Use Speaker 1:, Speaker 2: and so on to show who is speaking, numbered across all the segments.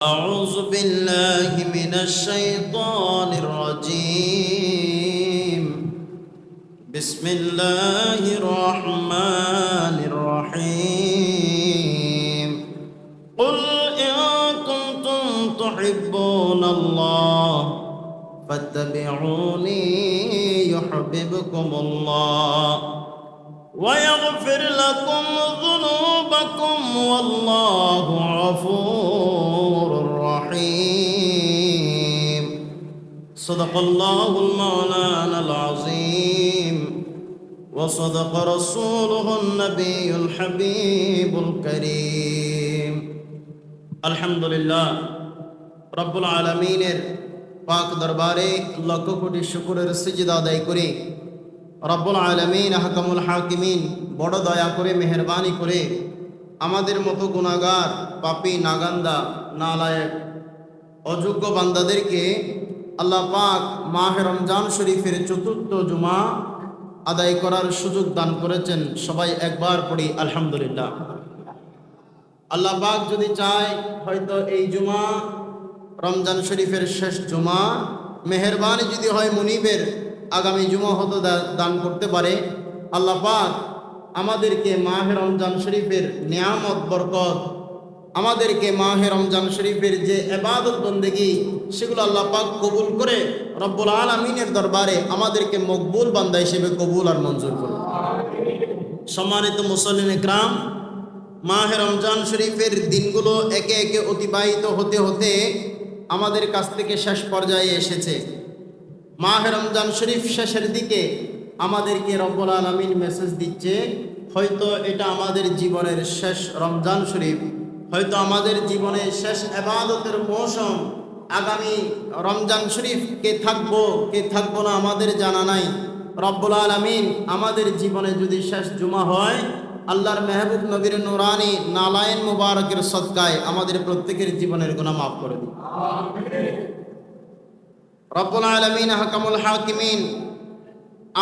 Speaker 1: أعوذ بالله من الشيطان الرجيم. بسم الله الرحمن الرحيم. قل إن كنتم تحبون الله فاتبعوني يحببكم الله ويغفر لكم ذنوبكم والله غفور رحيم. صدق الله المولانا العظيم وصدق رسوله النبي الحبيب الكريم. الحمد لله رب العالمين পাক দরবারে লক্ষ কোটি শুকরের সিজদা আদায় করি। রব্বুল আলামিন হাকামুল হাকিমিন বড় দয়া করে মেহেরবানি করে আমাদের মতো গুনাহগার পাপী নাগান্দা নালায়েক অযোগ্য বান্দাদেরকে আল্লাহ পাক মাহে রমজান শরীফের চতুর্থ জুমা আদায় করার সুযোগ দান করেছেন। সবাই একবার পড়ি আলহামদুলিল্লাহ। আল্লাহ পাক যদি চায় হয়তো এই জুমা রমজান শরীফের শেষ জুমা, মেহেরবানি যদি হয় মুনিবের আগামী জুমা হতে দান করতে পারে। আল্লাহ পাক আমাদেরকে মাহে রমজান শরীফের নিয়ামত বরকত, আমাদেরকে মাহে রমজান শরীফের যে ইবাদত বন্দেগী সেগুলো আল্লাহ পাক কবুল করে রব্বুল আলামিনের দরবারে আমাদেরকে মকবুল বান্দা হিসেবে কবুল আর মঞ্জুর করুন। সম্মানিত মুসল্লিন ইকরাম, মাহে রমজান শরীফের দিনগুলো একে একে অতিবাহিত হতে হতে আমাদের কাছ থেকে শেষ পর্যায়ে এসেছে। মাহে রমজান শরীফ শেষের দিকে আমাদেরকে রব্বুল আলামিন মেসেজ দিচ্ছে, হয়তো এটা আমাদের জীবনের শেষ রমজান শরীফ, হয়তো আমাদের জীবনের শেষ ইবাদতের মৌসুম। আগামী রমজান শরীফ কে থাকবো না আমাদের জানা নাই। রব্বুল আলামিন আমাদের জীবনে যদি শেষ জুমা হয়, আল্লাহর মেহবুব নবীর নুরানি নালায়েন মুবারকের সদকায় আমাদের প্রত্যেকের জীবনের গুনাহ মাফ করে দিন। রব্বুল আলামিন হাকামুল হাকিমিন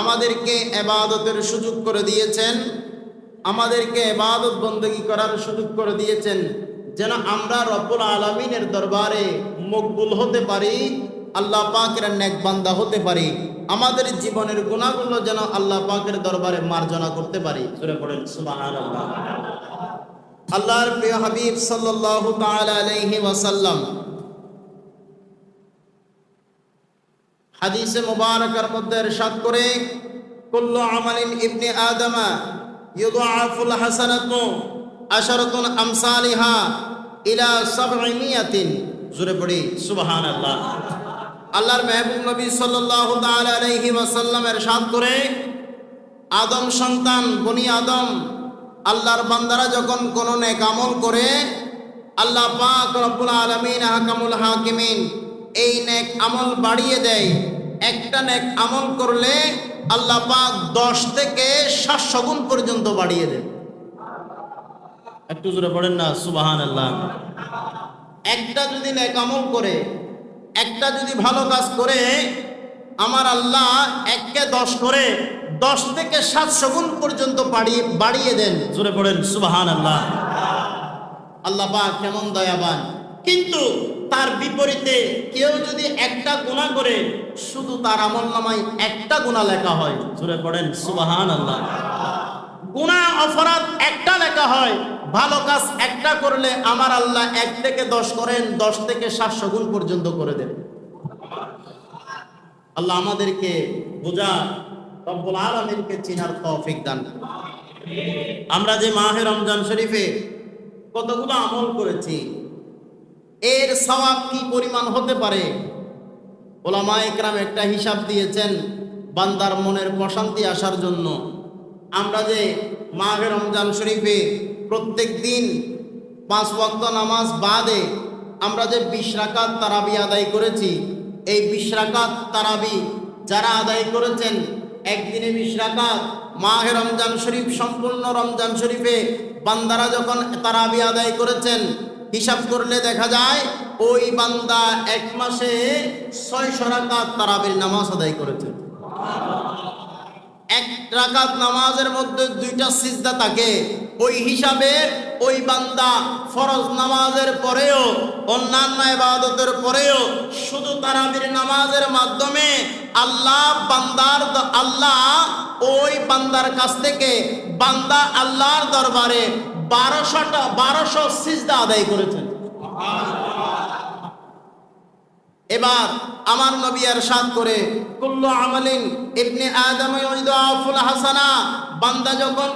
Speaker 1: আমাদেরকে ইবাদতের সুযোগ করে দিয়েছেন, আমাদেরকে ইবাদত বندگی করার সুযোগ করে দিয়েছেন, যেন আমরা রব্বুল আলামিনের দরবারে মকবুল হতে পারি, আল্লাহ পাকের নেক বান্দা হতে পারি, আমাদের জীবনের গুনাহগুলো যেন আল্লাহ পাকের দরবারে মার্জনা করতে পারি। সূরা পড়েন সুবহানাল্লাহ। আল্লাহর প্রিয় হাবিব সাল্লাল্লাহু তাআলা আলাইহি ওয়াসাল্লাম হাদিসে মুবারকার মধ্যে ইরশাদ করে, কুল্লু আমালিন ইবনে আদমা ইউদাআফুল হাসানাতু আশারাতুন আমসালিহা ইলা 700। জোরে পড়ি সুবহানাল্লাহ। আল্লাহর মেহবুব নবী সাল্লাল্লাহু তাআলা আলাইহি ওয়াসাল্লাম ইরশাদ করে, আদম সন্তান বনি আদম আল্লাহর বান্দারা যখন কোন নেক আমল করে, আল্লাহ পাক রব্বুল আলামিন হাকামুল হাকিমিন এই নেক আমল বাড়িয়ে দেয়। একটা নেক আমল করলে আল্লাহ পাক 10 থেকে 700 গুণ পর্যন্ত বাড়িয়ে দেন। একটু জোরে পড়েন না সুবহানাল্লাহ। একটা যদি নেক আমল করে, একটা যদি ভালো কাজ করে, আমার আল্লাহ 1কে 10 করে 10 থেকে 700 গুণ পর্যন্ত বাড়িয়ে দেন। জোরে পড়েন সুবহানাল্লাহ। আল্লাহ পাক কেমন দয়াবান। কিন্তু তার বিপরীতে কেউ যদি একটা গুনাহ করে, শুধু তার আমলনামায় একটা গুনাহ লেখা হয়। জোরে পড়েন সুবহানাল্লাহ। গুনাহ অপরাধ একটা লেখা হয়, ভালো কাজ একটা করলে আমার আল্লাহ 1 থেকে 10 করেন, 10 থেকে 700 গুণ পর্যন্ত করে দেন। আল্লাহ আমাদেরকে বোঝা, রব্বুল আলামিনকে চিনার তৌফিক দান করুন। আমরা যে মাহে রমজান শরীফে কতগুলো আমল করেছি, এর সওয়াব কি পরিমাণ হতে পারে? উলামায়ে কেরাম একটা হিসাব দিয়েছেন বান্দার মনের প্রশান্তি আসার জন্য। আমরা যে মাহে রমজান শরীফে প্রত্যেক দিন 5 ওয়াক্ত নামাজ বাদে আমরা যে 20 রাকাত তারাবি আদায় করেছি, এই 20 রাকাত তারাবি যারা আদায় করেছেন, একদিনে 20 রাকাত, মাহে রমজান শরীফ সম্পূর্ণ রমজান শরীফে বান্দারা যখন তারাবি আদায় করেছেন, হিসাব করলে দেখা যায় ওই বান্দা 1 মাসে 600 রাকাত তারাবির নামাজ আদায় করেছে। এক রাকাত নামাজের মধ্যে 2টা সিজদা থাকে, ওই হিসাবে ওই বান্দা ফরজ নামাজের পরেও অন্যান্য ইবাদতের পরেও শুধু তারাবির নামাজের মাধ্যমে আল্লাহ ওই বান্দার কাছ থেকে বান্দা আল্লাহর দরবারে 1200 সিজদা আদায় করেছেন। এবার আমার নবী ইরশাদ করে, কুল্লু আমালিন ইবনে আদম ইউদাফুল হাসানা, বান্দা যখন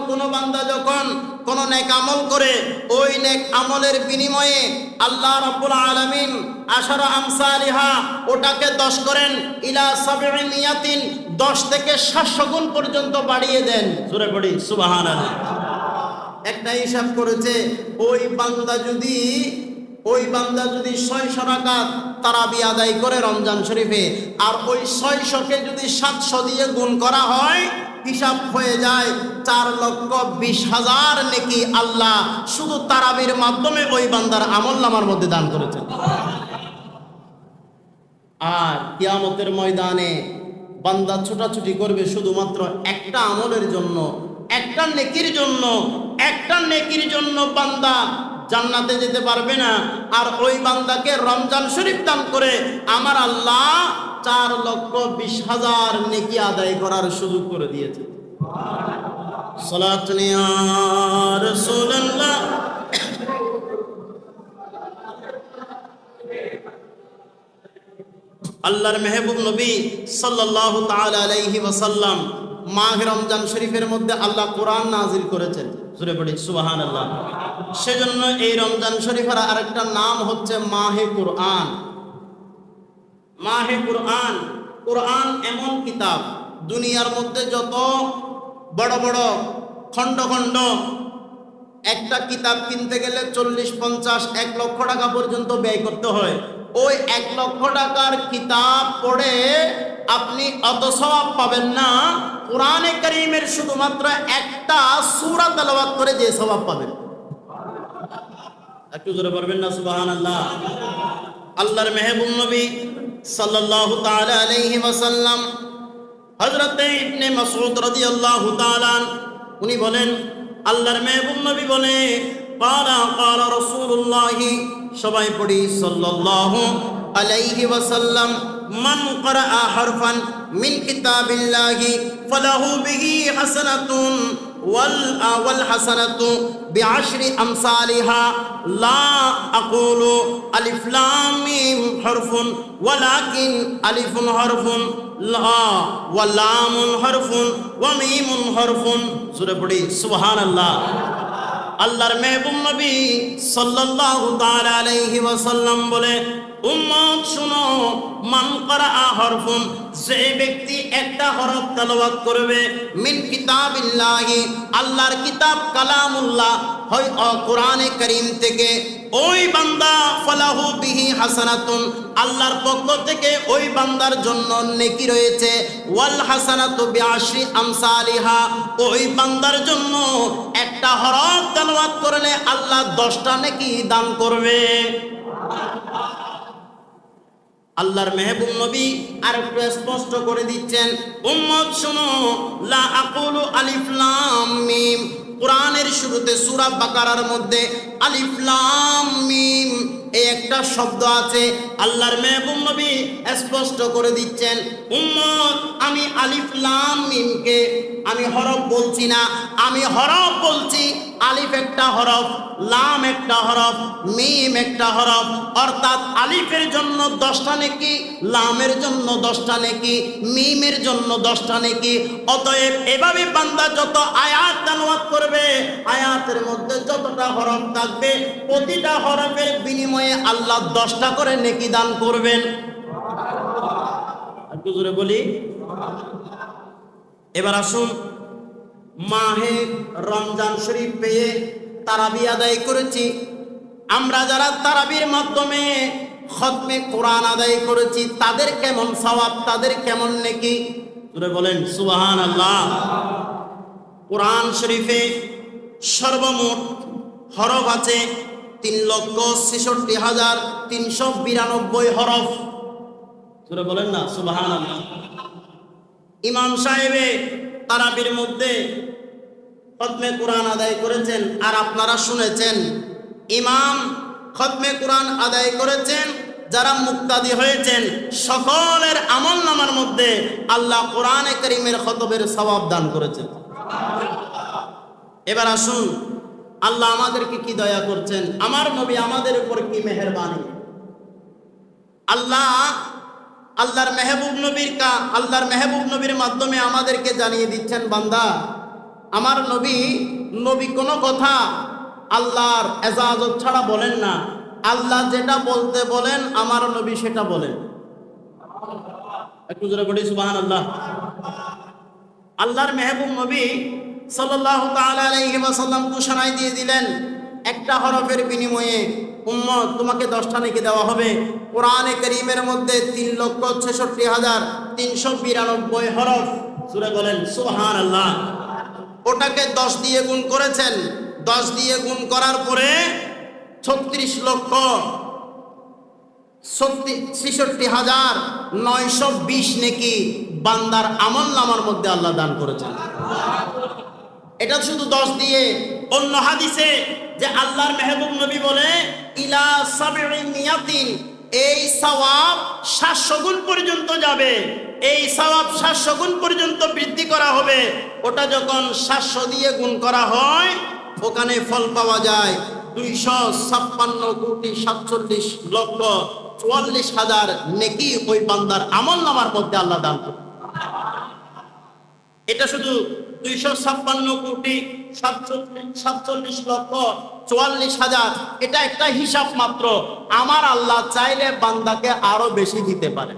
Speaker 1: কোন নেক আমল করে, ওই নেক আমলের বিনিময়ে আল্লাহ রাব্বুল আলামিন আশারা আমসালিহা, ওটাকে 10 করেন, ইলা 700, 10 থেকে 700 গুণ পর্যন্ত বাড়িয়ে দেন। জোরে পড়ি সুবহানাল্লাহ। একটা হিসাব করেছে, ওই বান্দা যদি 600 রাকাত তারাবি আদায় করে রমজান শরীফে, আর ওই 600কে যদি 700 দিয়ে গুণ করা হয়, হিসাব হয়ে যায় 4,20,000 নেকি আল্লাহ শুধু তারাবির মাধ্যমে ওই বান্দার আমলনামার মধ্যে দান করেছেন। আর কিয়ামতের ময়দানে বান্দা ছোটাছুটি করবে শুধুমাত্র একটা আমলের জন্য, একটা নেকির জন্য বান্দা জান্নাতে যেতে পারবে না। আর ওই বান্দাকে রমজান শরীফ দান করে আমার আল্লাহ 4,20,000 নেকি আদায় করার সুযোগ করে দিয়েছে। সালাতুন ইয়া রাসূলুল্লাহ। আল্লাহর মেহবুব নবী সাল্লাল্লাহু তাআলা আলাইহি ওয়াসাল্লাম মাহে রমজান শরীফের মধ্যে আল্লাহ কোরআন নাজিল করেছেন। জোরে পড়ি সুবহানাল্লাহ। সেজন্য এই রমজান শরীফের আরেকটা নাম হচ্ছে মাহে কোরআন। মাহে কোরআন, কোরআন এমন কিতাব, দুনিয়ার মধ্যে যত বড় বড় খণ্ড খণ্ড, একটা কিতাব কিনতে গেলে 40, 50, 1 লক্ষ টাকা পর্যন্ত ব্যয় করতে হয়। ওই 1 লক্ষ টাকার কিতাব পড়ে আপনি অত সওয়াব পাবেন না কোরআনে কারীমের শুধুমাত্র একটা সূরা তেলাওয়াত করে যে সওয়াব পাবেন। একটু জোরে বলবেন না সুবহানাল্লাহ। আল্লাহর মেহবুব নবী সাল্লাল্লাহু তাআলা আলাইহি ওয়াসাল্লাম, হযরত ইবনে মাসউদ রাদিয়াল্লাহু তাআলা উনি বলেন, আল্লাহর মেহবুব নবী বলে, ক্বালা রাসূলুল্লাহ, সবাই পড়ি সাল্লাল্লাহু আলাইহি ওয়াসাল্লাম, মান ক্বারাআ হারফান মিন কিতাবিল্লাহি ফালাহু বিহি হাসানাতুন ওয়াল হাসানাতু বিআশরি আমসালিহা, লা আকুলু আলিফ লাম মিম হরফুন ওয়ালাকিন আলিফুন হরফুন লা ওয়া লামুন হরফুন ওয়া মিমুন হরফুন। সূরা পড়ি সুবহানাল্লাহ। আল্লাহর মেহবুব নবী সাল্লাল্লাহু তাআলা আলাইহি ওয়াসাল্লাম বলে, উম্মত শুনো, মান ক্বারাআ হরফুন, যে ব্যক্তি একটা হরফ তেলাওয়াত করবে, মিন কিতাবিল্লাহি, আল্লাহর কিতাব কালামুল্লাহ হয় কোরআনে কারীম থেকে, ওই বান্দা ফালাহু বিহি হাসানাতুন, আল্লাহর পক্ষ থেকে ওই বান্দার জন্য নেকি রয়েছে, ওয়াল হাসানাতু বিআশরি আমসালিহা, ওই বান্দার জন্য একটা হরফ তেলাওয়াত করলে আল্লাহ 10টা নেকি দান করবে। আল্লাহর মেহবুব নবী আর একটু স্পষ্ট করে দিচ্ছেন, উম্মত শুনো, লা আকুলু আলিফ লাম মিম, কোরআনের শুরুতে সূরা বাকারার মধ্যে আলিফ লাম মিম এই একটা শব্দ আছে। আল্লাহর মেহবুব নবী স্পষ্ট করে দিচ্ছেন, উম্মত আমি আলিফ লাম মিমকে আমি হরফ বলছি না, আমি হরফ বলছি। আলিফ একটা হরফ, লাম একটা হরফ, মিম একটা হরফ, অর্থাৎ আলিফের জন্য 10টা নেকি, লামের জন্য 10টা নেকি, মিমের জন্য 10টা নেকি। অতএব এভাবে বান্দা যত আয়াত তেলাওয়াত করবে, আয়াতের মধ্যে যতটা হরফ থাকবে, প্রতিটা হরফের বিনিময়ে আল্লাহ 10টা করে নেকি দান করবেন। একটু জোরে বলি। এবার আসুন, মাহে রমজান শরীফ পেয়ে তারাবি আদায় করেছি, আমরা যারা তারাবির মাধ্যমে খতমে কোরআন আদায় করেছি, তাদের কেমন সওয়াব, তাদের কেমন নেকি? জোরে বলেন সুবহানাল্লাহ। কোরআন শরীফে সর্বমোট হরফ আছে 3,66,392 হরফ। জোরে বলেন না সুবহানাল্লাহ। ইমাম সাহেবে তারাবির মধ্যে খতমে কোরআন আদায় করেছেন, আর আপনারা শুনেছেন ইমাম খতমে কোরআন আদায় করেছেন, যারা মুক্তাদি হয়েছেন সকলের আমলনামার মধ্যে আল্লাহ কোরআনে কারীমের খতমের সওয়াব দান করেছেন। এবার আসুন, আল্লাহ আমাদেরকে কি দয়া করছেন, আমার নবী আমাদের উপর কি মেহেরবানি। আল্লাহর মেহবুব নবীর মাধ্যমে আমাদেরকে জানিয়ে দিচ্ছেন, বান্দা আমার নবী কোনো কথা আল্লাহর এজাজত ছাড়া বলেন না। আল্লাহ যেটা বলতে বলেন আমার নবী সেটা বলেন। একটু জোরে বলি সুবহানাল্লাহ। আল্লাহর মেহবুব নবী সাল্লাল্লাহু তাআলা আলাইহি ওয়াসাল্লাম ঘোষণা দিয়ে দিলেন, একটা হরফের বিনিময়ে উম্মত তোমাকে 10টা নেকি দেওয়া হবে। কোরআনে কারীমের মধ্যে 3,66,392 হরফ, সূরা বলেন সুবহানাল্লাহ। ওটাকে 10 দিয়ে গুণ করেছেন, 10 দিয়ে গুণ করার পরে 36,66,920 নেকি বান্দার আমলনামার মধ্যে আল্লাহ দান করেছেন। এটা শুধু 10 দিয়ে। অন্য হাদিসে যে আল্লাহর মেহবুব নবী বলে ইলা সাবঈমিয়াতিন, এই সওয়াব 700 গুণ পর্যন্ত যাবে, এই সওয়াব 700 গুণ পর্যন্ত বৃদ্ধি করা হবে। ওটা যখন 700 দিয়ে গুণ করা হয় ওখানে ফল পাওয়া যায় 256,47,44,000 নেকি ওই বান্দার আমলনামার মধ্যে আল্লাহ দান করে। এটা শুধু 256,47,44,000, এটা একটা হিসাব মাত্র। আমার আল্লাহ চাইলে বান্দাকে আরো বেশি দিতে পারে,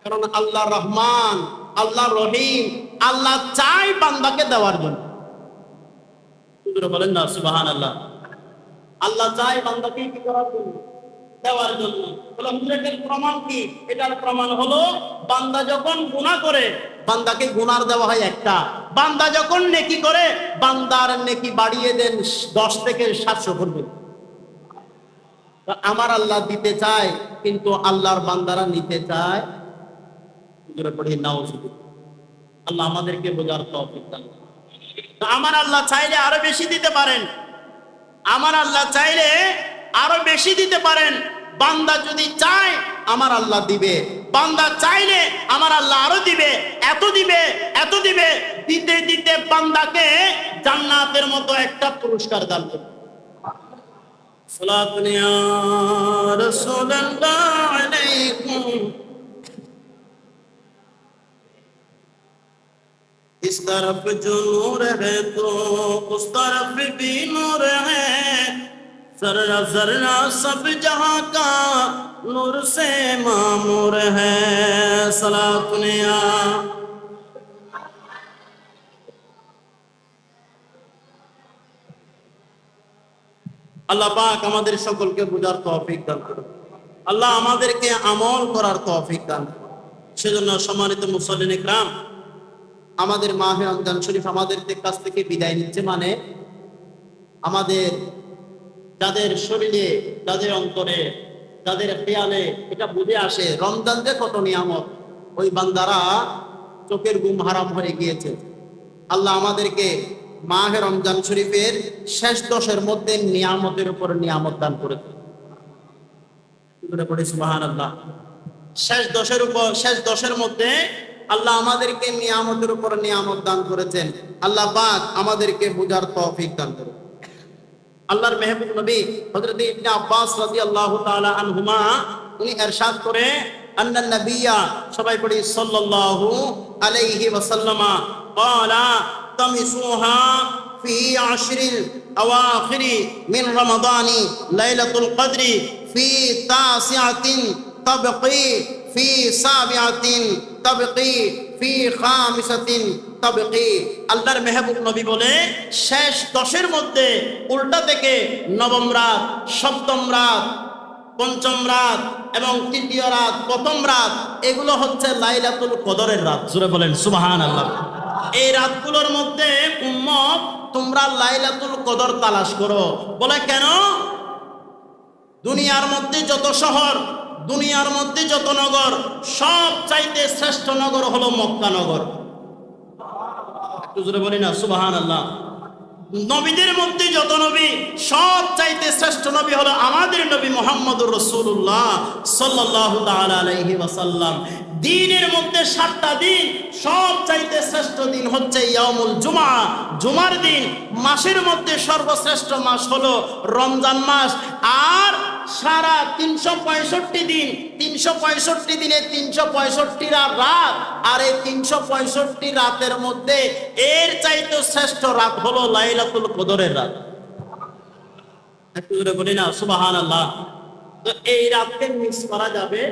Speaker 1: কারণ আল্লাহ রহমান, আল্লাহ রহিম, আল্লাহ চাই বান্দাকে দেওয়ার জন্য। বলেন না সুবহানাল্লাহ। আল্লাহ চাই বান্দাকে কি করার জন্য? দেওয়ার জন্য। এটার প্রমাণ কি? এটার প্রমাণ হলো বান্দা যখন গুনাহ করে বান্দাকে গুনার দেওয়া হয় একটা, বান্দা যখন নেকি করে বান্দার নেকি বাড়িয়ে দেন 10 থেকে 700 করবে। আমার আল্লাহ দিতে চায় কিন্তু আল্লাহর বান্দারা নিতে চায়। আল্লাহ আমাদেরকে বোঝার তৌফিক দান করুন। আমার আল্লাহ চাইলে আরো বেশি দিতে পারেন, আমার আল্লাহ চাইলে আরো বেশি দিতে পারেন। বান্দা যদি চায় আমার আল্লাহ দিবে, বান্দা চাইলে আমার আল্লাহ আরো দিবে, এত দিবে, এত দিবে, দিতে দিতে বান্দাকে জান্নাতের মতো একটা পুরস্কার দান করবে। সালাতুন ইয়া রাসূলুল্লাহ আলাইকুম। इस तरफ जो नूर है तो उस तरफ भी नूर है, जर्रा जर्रा सब जहां का नूर से मामूर है। सलातुन या আল্লাহ পাক আমাদের সকলকে বুঝার তৌফিক দান করুন। আল্লাহ আমাদেরকে আমল করার তৌফিক দান করুন। সেজন্য সম্মানিত মুসল্লিন ইকরাম, আমাদের মাহে রমজান শরীফ আমাদের কাছ থেকে বিদায় নিচ্ছে, মানে আমাদের যাদের শরীরে, যাদের অন্তরে, যাদের খেয়ালে এটা বুঝে আসে রমজান যে কত নিয়ামত, ওই বান্দারা চোখের ঘুম হারাম হয়ে গিয়েছে। আল্লাহ আমাদেরকে মাহে রমজান শরীফের শেষ 10-এর মধ্যে নিয়ামতের উপর নিয়ামত দান করেছে। সুবহানাল্লাহ। শেষ 10-এর মধ্যে আল্লাহ আমাদেরকে নিয়ামতের উপর নিয়ামত দান করেছেন। আল্লাহ পাক আমাদেরকে বুঝার তৌফিক দান করুন। আল্লাহর মেহবুব নবী হযরত ইবনে আব্বাস রাদিয়াল্লাহু তাআলা আনহুমা উনি ইরশাদ করে, আন্নান নবিয়্যা, সবাই পড়ি সাল্লাল্লাহু আলাইহি ওয়াসাল্লামা, ক্বালা তামিসুহা ফি আশরিল আওয়াখিরি মিন রমাদানি লাইলাতুল কদরি ফি তাসিআতিন তাবকি ফি সাবিআতিন তাবকি ফি খামিসাতিন তাবকি। আল্লাহর মেহবুব নবী বলে শেষ 10-এর মধ্যে উল্টা থেকে নবম রাত, সপ্তম রাত, পঞ্চম রাত এবং তৃতীয় রাত, প্রথম রাত, এগুলো হচ্ছে লাইলাতুল কদরের রাত। জোরে বলেন সুবহানাল্লাহ। এই রাতগুলোর মধ্যে উম্মত তোমরা লাইলাতুল কদর তালাশ করো। বলে কেন? দুনিয়ার মধ্যে যত শহর, দুনিয়ার মধ্যে যত নগর, সব চাইতে শ্রেষ্ঠ নগর হলো মক্কা নগর। একটু জোরে বলি না সুবহানাল্লাহ। নবীদের মধ্যে যত নবী, সব চাইতে শ্রেষ্ঠ নবী হলো আমাদের নবী মুহাম্মদুর রাসূলুল্লাহ সাল্লাল্লাহু তাআলা আলাইহি ওয়াসাল্লাম। দিনের মধ্যে 7টা দিন, সব চাইতে শ্রেষ্ঠ দিন হচ্ছে ইয়াউমুল জুমআ, জুমার দিন। মাসের মধ্যে সর্বশ্রেষ্ঠ মাস হলো রমজান মাস। আর সারা 365 দিন, 365 দিনে 365টা রাত, আর এই 365 রাতের মধ্যে এর চাইতে শ্রেষ্ঠ রাত হলো লাইলাতুল কদরের রাত। একটু জোরে বলি না সুবহানাল্লাহ। তো এই রাতকে মিস করা যাবে?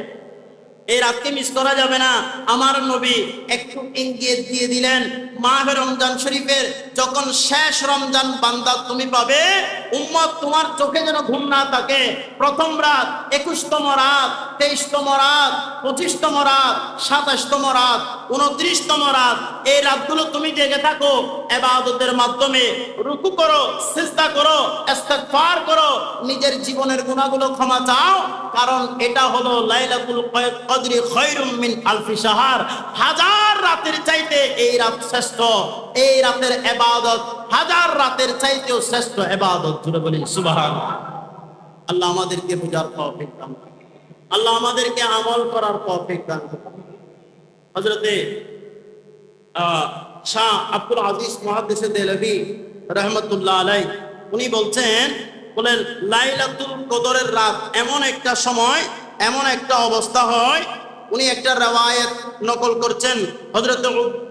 Speaker 1: এই রাতকে মিস করা যাবে না। আমার নবী একটু ইঙ্গিত দিয়ে দিলেন, মাহে রমজান শরীফের যখন শেষ রমজান বান্দা তুমি পাবে, উম্মত তোমার চোখে যেন ঘুম না থাকে। প্রথম রাত, 21তম রাত, 23তম রাত, 25তম রাত, 27তম রাত, 29তম রাত, এই রাতগুলো তুমি জেগে থাকো, ইবাদতের মাধ্যমে রুকু করো, সিজদা করো, ইস্তিগফার করো, নিজের জীবনের গুনাহগুলো ক্ষমা চাও। কারণ এটা হলো লাইলাতুল কদরি খায়রুম মিন আলফি শাহর। হাজার রাতের চাইতে এই রাত শ্রেষ্ঠ। এই রাতের ইবাদত হাজার রাতের চাইতেও শ্রেষ্ঠ ইবাদত। জুড়ে বলি সুবহানাল্লাহ। আল্লাহ আমাদেরকে বুঝার তৌফিক দান করুন, আল্লাহ আমাদেরকে আমল করার তৌফিক দান করুন। হযরতে শাহ আব্দুল আজিজ মুহাদ্দিস দেহলভী রাহমাতুল্লাহ আলাইহি উনি বলছেন, বলেন লাইলাতুল কদরের রাত এমন একটা সময়, এমন একটা অবস্থা হয়। উনি একটা রওয়ায়াত নকল করছেন। হযরত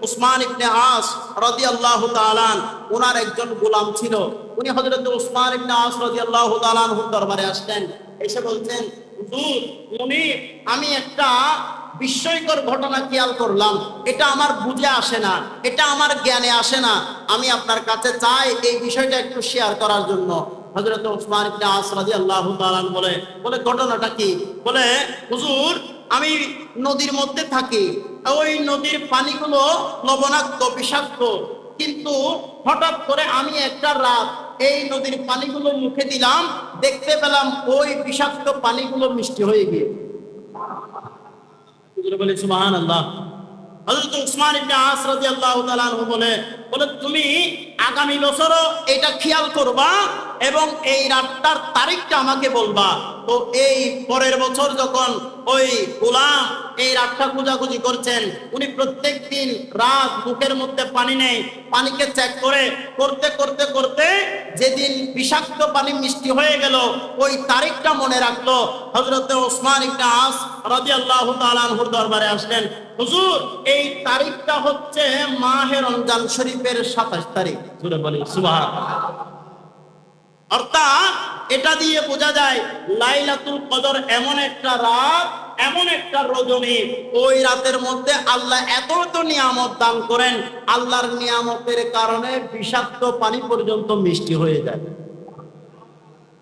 Speaker 1: উসমান ইবনে আস রাদিয়াল্লাহু তাআলা ওনার একজন গোলাম ছিল। উনি হযরত উসমান ইবনে আস রাদিয়াল্লাহু তাআলা দরবারে আসলেন, এসে বলছেন, হুজুর আমি একটা বিস্ময়কর ঘটনা খেয়াল করলাম, এটা আমার বুঝে আসে না, এটা আমার জ্ঞানে আসে না, আমি আপনার কাছে চাই এই বিষয়টা একটু শেয়ার করার জন্য। হযরত উসমান ইবনে আস রাদিয়াল্লাহু তাআলা বলে ঘটনাটা কি? বলে, হুজুর আমি নদীর মধ্যে থাকি, ওই নদীর পানিগুলো লবণাক্ত, বিষাক্ত, কিন্তু হঠাৎ করে আমি একটা রাত এই নদীর পানিগুলো মুখে দিলাম, দেখতে পেলাম ওই বিষাক্ত পানিগুলো মিষ্টি হয়ে গিয়ে। বলে সুবহানাল্লাহ। হযরত উসমান ইবনে আস রাদিয়াল্লাহু তাআলা বলে, তুমি আগামী বছরও এটা খেয়াল করবা এবং এই রাতটার তারিখটা আমাকে বলবা। তো এই পরের বছর যখন ওই গোলাম এই রাতটা খোঁজাখুঁজি করছেন, উনি প্রত্যেক দিন রাত মুখের মধ্যে পানি নেই, পানিকে চেক করে করতে করতে করতে যেদিন বিষাক্ত পানি মিষ্টি হয়ে গেল, ওই তারিখটা মনে রাখলো। হযরত উসমান ইবনে আস রাদিয়াল্লাহু তাআলা আনহুর দরবারে আসলেন, হুজুর এই তারিখটা হচ্ছে মাহে রমজান শরীফের 27 তারিখ। জোরে বলি সুবহানাল্লাহ। অর্থাৎ এটা দিয়ে বোঝা যায় লাইলাতুল কদর এমন একটা রাত, এমন একটা রজনী, ওই রাতের মধ্যে আল্লাহ এত নিয়ামত দান করেন, আল্লাহর নিয়ামতের কারণে বিষাক্ত পানি পর্যন্ত মিষ্টি হয়ে যায়।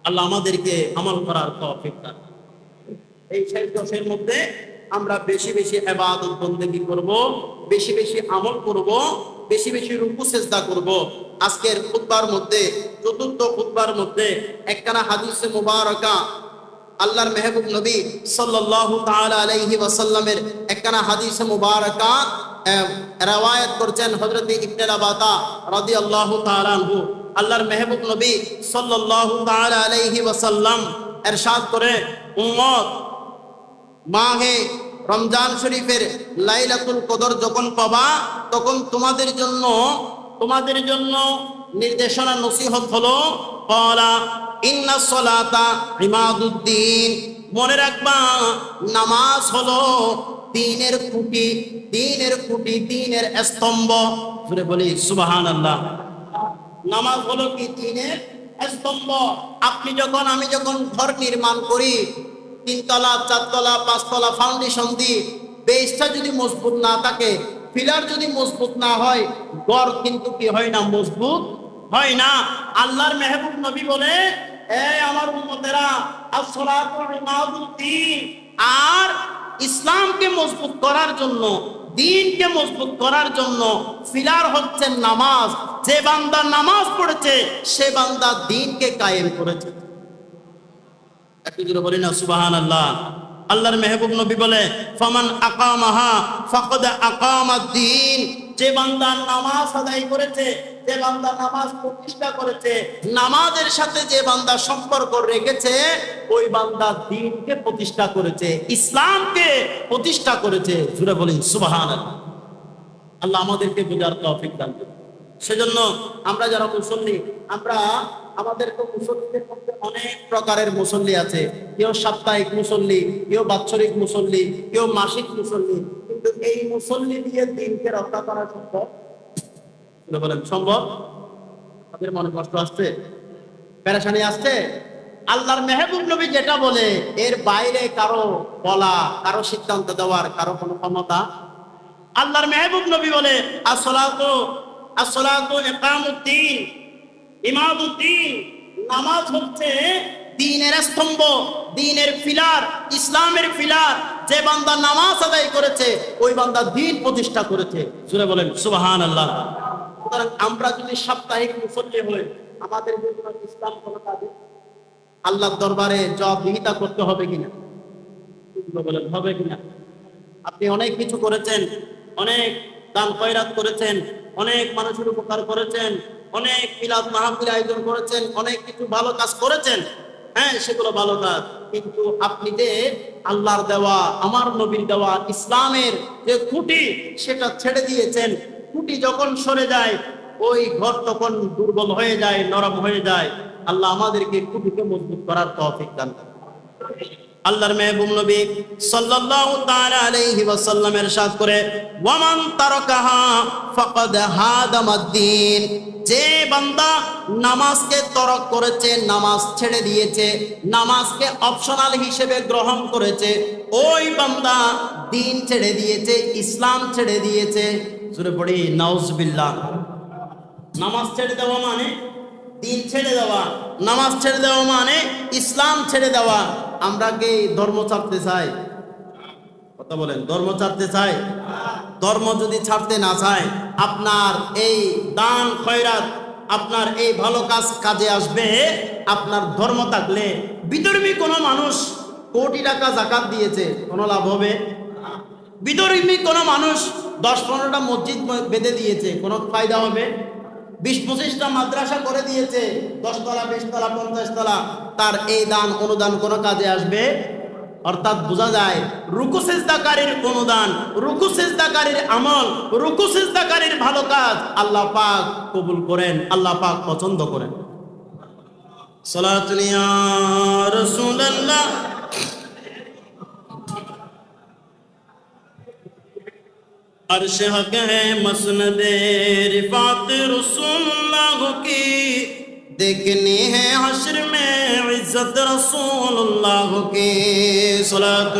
Speaker 1: আল্লাহ আমাদেরকে আমল করার তৌফিক দান। এই 6 দশের মধ্যে আমরা বেশি বেশি ইবাদত বন্দেগী করব, বেশি বেশি আমল করব, বেশি বেশি রুকু সিজদা করব। আজকের খুতবার মধ্যে, চতুর্থ খুতবার মধ্যে একখানা হাদিসে মুবারাকা আল্লাহর মেহবুব নবী সাল্লাল্লাহু তাআলা আলাইহি ওয়াসাল্লামের একখানা হাদিসে মুবারাকা রওয়ায়াত করছেন হযরত ইবনে লাবাতা রাদিয়াল্লাহু তাআলা আনহু। আল্লাহর মেহবুব নবী সাল্লাল্লাহু তাআলা আলাইহি ওয়াসাল্লাম ইরশাদ করে, উম্মত মাহে রমজান শরীফের লাইলাতুল কদর যখন পাবা, তখন তোমাদের জন্য নির্দেশনা নসিহত হলো, ক্বালা ইন্নাস সালাতা ইমাদুদ্দিন, মনে রাখবা নামাজ হলো দ্বীনের খুঁটি, দ্বীনের খুঁটি, দ্বীনের স্তম্ভ। জোরে বলি সুবহানাল্লাহ। নামাজ হলো কি? দ্বীনের স্তম্ভ। আমি যখন ঘর নির্মাণ করি, 3 তলা, 4 তলা, 5 তলা ফাউন্ডেশন দিই, বেসটা যদি মজবুত না থাকে, পিলার যদি মজবুত না হয়, ঘর কিন্তু কি হয় না? মজবুত হয় না। আল্লাহর মেহবুব নবী বলে, আমার উম্মতেরা, as-সালাতু ইমাদুদ্দিন, আর ইসলামকে মজবুত করার জন্য, দ্বীনকে মজবুত করার জন্য পিলার হচ্ছে নামাজ। যে বান্দা নামাজ পড়েছে, সে বান্দা দ্বীনকে কায়েম করেছে। একটু জোরে বলি না সুবহানাল্লাহ। আল্লাহর মেহবুব নবী বলে, ফামান আকামাহা ফাকাদ আকামাদ দ্বীন, যে বান্দা নামাজ আদায় করেছে, যে বান্দা নামাজ প্রতিষ্ঠা করেছে, নামাজের সাথে যে বান্দা সম্পর্ক রেখেছে, ওই বান্দা দ্বীনকে প্রতিষ্ঠা করেছে, ইসলামকে প্রতিষ্ঠা করেছে। জুড়ে বলেন সুবহানাল্লাহ। আল্লাহ আমাদেরকে বোঝার তৌফিক দান করুন। সেজন্য আমরা যারা মুসল্লি, আমাদের তো মুসল্লিদের মধ্যে অনেক প্রকারের মুসল্লি আছে। কেউ সাপ্তাহিক মুসল্লি, কেউ বাৎসরিক মুসল্লি, কেউ মাসিক মুসল্লি। কিন্তু এই মুসল্লি দিয়ে দিনকে রক্ষা করা সম্ভব? বলেন সম্ভব? তাদের মনে কষ্ট আসছে, পেরেশানি আসছে। আল্লাহর মেহবুব নবী যেটা বলে এর বাইরে কারো বলা, কারো সিদ্ধান্ত দেওয়ার কারো কোনো ক্ষমতা। আল্লাহর মেহবুব নবী বলে আসসালাতু ইকামুদ্দিন ইমাদুদ্দিন, নামাজ হচ্ছে দ্বীনের স্তম্ভ, দ্বীনের পিলার, ইসলামের পিলার। যে বান্দা নামাজ আদায় করেছে ওই বান্দা দ্বীন প্রতিষ্ঠা করেছে। জোরে বলেন সুবহানাল্লাহ। সুতরাং আমরা যদি সাপ্তাহিক মুসল্লি হই, আমাদের জন্য ইসলাম কোনো কাজে আল্লাহর দরবারে জবাবদিহিতা করতে হবে কিনা? বলেন হবে কিনা? আপনি অনেক কিছু করেছেন, অনেক দান খয়রাত করেছেন, অনেক মানুষের উপকার করেছেন, অনেক মিলাদ মাহফিল আয়োজন করেছেন, অনেক কিছু ভালো কাজ করেছেন। হ্যাঁ, সেগুলো ভালো কাজ, কিন্তু আপনি যে আল্লাহর দেওয়া, আমার নবীর দেওয়া ইসলামের যে খুঁটি, সেটা ছেড়ে দিয়েছেন। খুঁটি যখন সরে যায়, ওই ঘর তখন দুর্বল হয়ে যায়, নরম হয়ে যায়। আল্লাহ আমাদেরকে খুঁটিকে মজবুত করার তৌফিক দান করুন। আল্লাহর মেহবুব নবী সাল্লাল্লাহু তাআলা আলাইহি ওয়াসাল্লাম ইরশাদ করে, ওয়ামান তারাকাহা ফাকাদ হাদামাদ-দ্বীন, যে বান্দা নামাজকে তরক করেছে, নামাজ ছেড়ে দিয়েছে, নামাজকে অপশনাল হিসেবে গ্রহণ করেছে, ওই বান্দা দ্বীন ছেড়ে দিয়েছে, ইসলাম ছেড়ে দিয়েছে। সূরা পড়ি নাউজুবিল্লাহ। নামাজ ছেড়ে দেওয়া মানে দ্বীন ছেড়ে দেওয়া, নামাজ ছেড়ে দেওয়া মানে ইসলাম ছেড়ে দেওয়া। আমরা কি ধর্ম ছাড়তে চাই? কথা বলেন, ধর্ম ছাড়তে চাই? ধর্ম যদি ছাড়তে না চায়, আপনার এই দান খয়রাত, আপনার এই ভালো কাজ কাজে আসবে। আপনার ধর্ম থাকলে বিধর্মী কোনো মানুষ কোটি টাকা যাকাত দিয়েছে, কোনো লাভ হবে? বিধর্মী কোনো মানুষ 10-15টা মসজিদ বেঁধে দিয়েছে, কোনো ফায়দা হবে? 20-25টা মাদ্রাসা করে দিয়েছে, 10 তলা, 20 তলা, 50 তলা, তার এই দান অনুদান কোনো কাজে আসবে? অর্থাৎ বোঝা যায় রুকু সিজদাকারীর অনুদান, রুকু সিজদাকারীর আমল, রুকু সিজদাকারীর ভালো কাজ আল্লাহ পাক কবুল করেন, আল্লাহ পাক পছন্দ করেন। সালাতুন ইয়া রাসূলুল্লাহ। अर्श हक है मसनद रिफात रसूलुल्लाह की, देखनी है हश्र में इज्जत रसूलुल्लाह की। सलात